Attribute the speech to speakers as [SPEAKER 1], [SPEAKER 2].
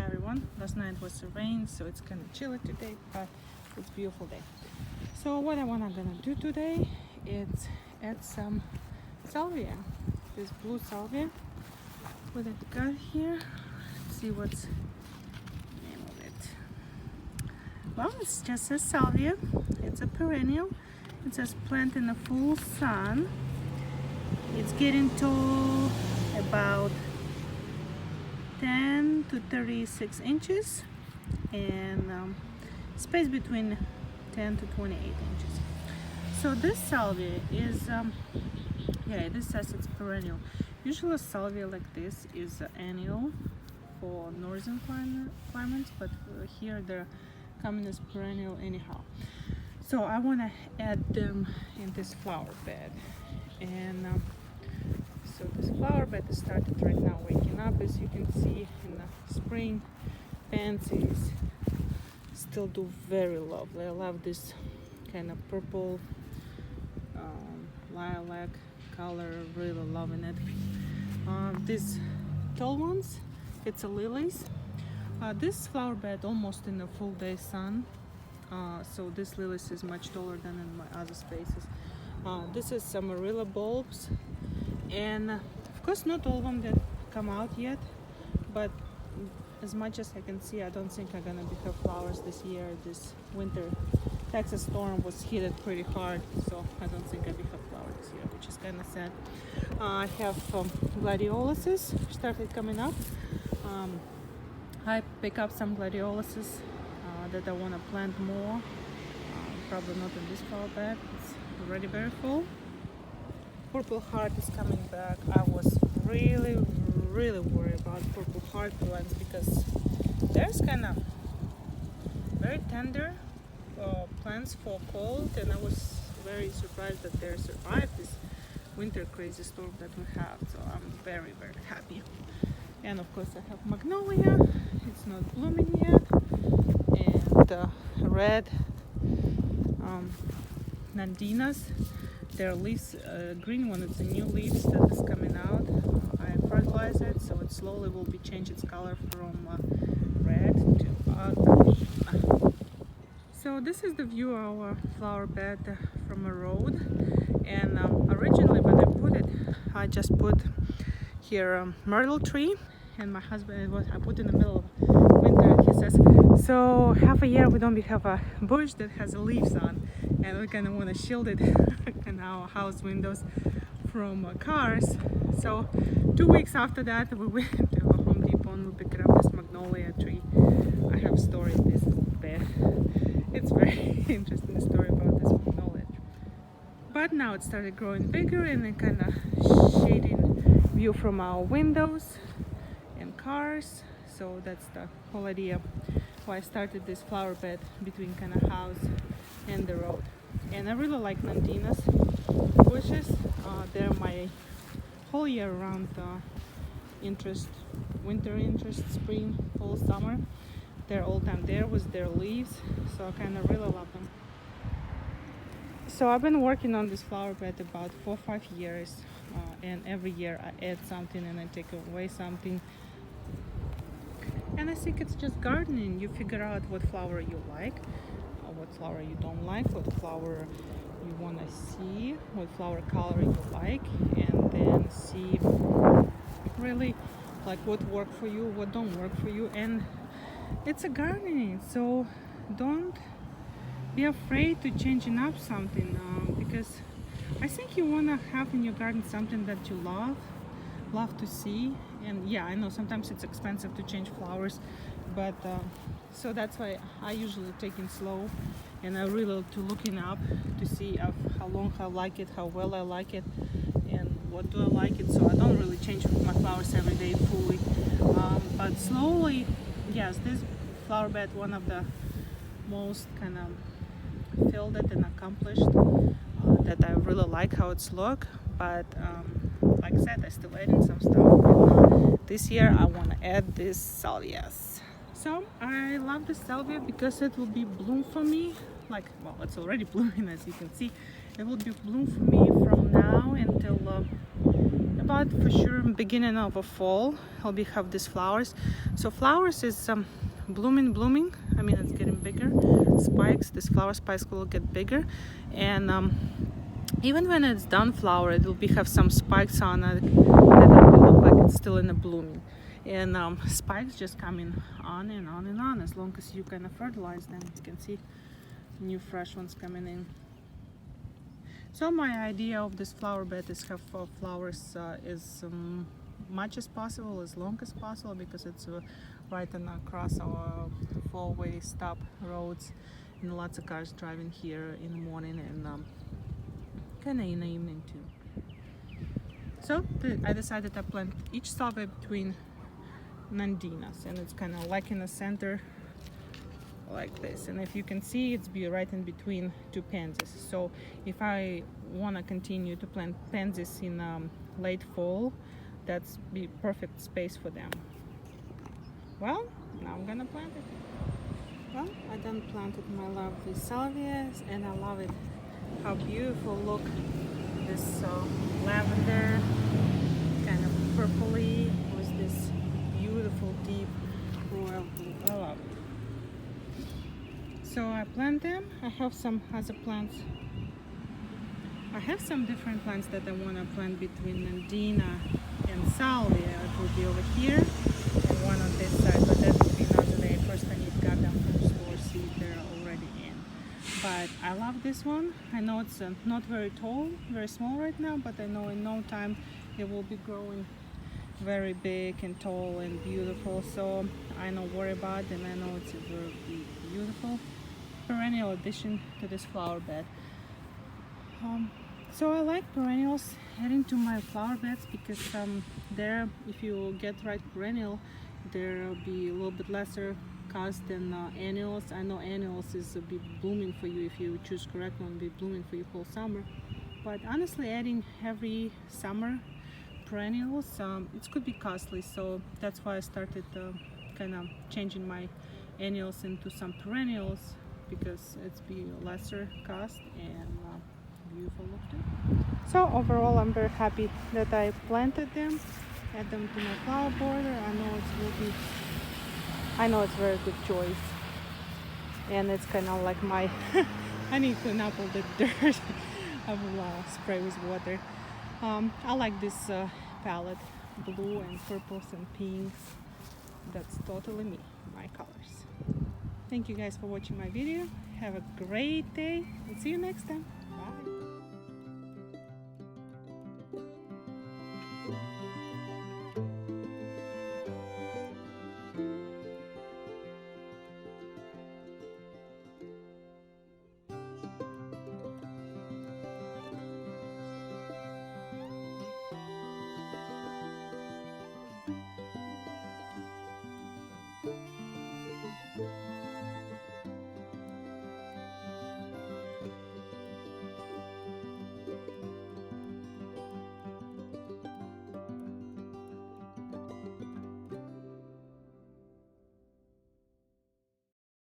[SPEAKER 1] everyone. Last night was rain, so it's kind of chilly today, but it's a beautiful day. So what I'm gonna do today is add some salvia, this blue salvia. What I've got here, let's see what's the name of it. Well, it's just a salvia. It's a perennial. It says plant in the full sun. It's getting to about 10 to 36 inches and space between 10 to 28 inches. So this salvia is, this says it's perennial. Usually a salvia like this is annual for northern climates, but here they're coming as perennial anyhow. So I want to add them in this flower bed, and so this flower bed is started right now waking up. As you can see, in the spring, pansies still do very lovely. I love this kind of purple lilac color, really loving it. These tall ones, it's a lilies. This flower bed almost in the full day sun, so this lilies is much taller than in my other spaces. This is some amarilla bulbs, and of course not all of them that come out yet, but as much as I can see, I don't think I'm gonna have flowers this year. This winter Texas storm was hit pretty hard, so I don't think I'll have flowers this year, which is kind of sad. I have gladioluses started coming up. I pick up some gladioluses that I want to plant more. Probably not in this flower bed. It's already very full. Purple heart is coming back. I was really worried about purple heart plants because there's kind of very tender plants for cold, and I was very surprised that they survived this winter crazy storm that we have. So I'm very happy. And of course I have magnolia. It's not blooming yet, and red nandinas. Their leaves, green one, it's a new leaves that is coming out. I fertilize it, so it slowly will be change its color from red to green. So this is the view of our flower bed from a road. And originally when I put it, I just put here a myrtle tree, and my husband, I put in the middle of winter. He says, so half a year we don't have a bush that has leaves on, and we kind of want to shield it in our house windows from cars. So 2 weeks after that, we went to Home Depot and we picked up this magnolia tree. I have stored this bed. It's very interesting story about this magnolia tree. But now it started growing bigger, and it kind of shading view from our windows and cars. So that's the whole idea why I started this flower bed between kind of house and the road. And I really like nandinas bushes. They're my whole year round interest, winter interest, spring, fall, summer. They're all time there with their leaves, so I kind of really love them. So I've been working on this flower bed about 4 or 5 years, and every year I add something and I take away something. And I think it's just gardening. You figure out what flower you like, what flower you don't like, what flower you want to see, what flower color you like, and then see really like what work for you, what don't work for you. And it's a gardening, so don't be afraid to changing up something, because I think you want to have in your garden something that you love to see. And yeah, I know sometimes it's expensive to change flowers, but so that's why I usually take it slow, and I really to looking up to see how long I like it, how well I like it, and what do I like it. So I don't really change my flowers every day fully, but slowly. Yes, this flower bed, one of the most kind of filled and accomplished, that I really like how it's look. But like I said, I still adding some stuff, and this year I want to add this salvias. So I love the salvia because it will be bloom for me, like, well, it's already blooming, as you can see. It will be bloom for me from now until about for sure beginning of a fall I'll be have these flowers. So flowers is blooming. I mean, it's getting bigger. Spikes, this flower spikes will get bigger, and even when it's done flower, it will be have some spikes on it that will look like it's still in the blooming. And spikes just coming on and on and on as long as you kind of fertilize them. You can see new fresh ones coming in. So my idea of this flower bed is have flowers as much as possible, as long as possible, because it's right across our four-way stop roads, and lots of cars driving here in the morning and kind of in the evening too. So I decided to plant each salvia between nandinas, and it's kind of like in the center like this. And if you can see, it's be right in between two pansies. So if I want to continue to plant pansies in late fall, that's be perfect space for them. Well, now I'm gonna plant it. Well, I done planted my lovely salvias, and I love it. How beautiful look this lavender, kind of purpley with this beautiful deep royal blue. I love it. So I plant them. I have some other plants. I have some different plants that I want to plant between nandina and salvia. It will be over here and one on this side, but that will be another day. First I need to get them from the store, see if they're already in. But I love this one. I know it's not very tall, very small right now, but I know in no time it will be growing very big and tall and beautiful. So I don't worry about it, and I know it's a very beautiful perennial addition to this flower bed. So I like perennials adding to my flower beds because there, if you get right perennial, there will be a little bit lesser cost than annuals. I know annuals is be blooming for you if you choose correct one, be blooming for you whole summer. But honestly, adding every summer perennials, it could be costly. So that's why I started kind of changing my annuals into some perennials, because it's be lesser cost and beautiful look too. So overall, I'm very happy that I planted them, add them to my flower border. I know it's very good choice, and it's kind of like my I need to clean up all the dirt. I will spray with water. I like this palette, blue and purples and pinks. That's totally me, my colors. Thank you guys for watching my video. Have a great day and see you next time.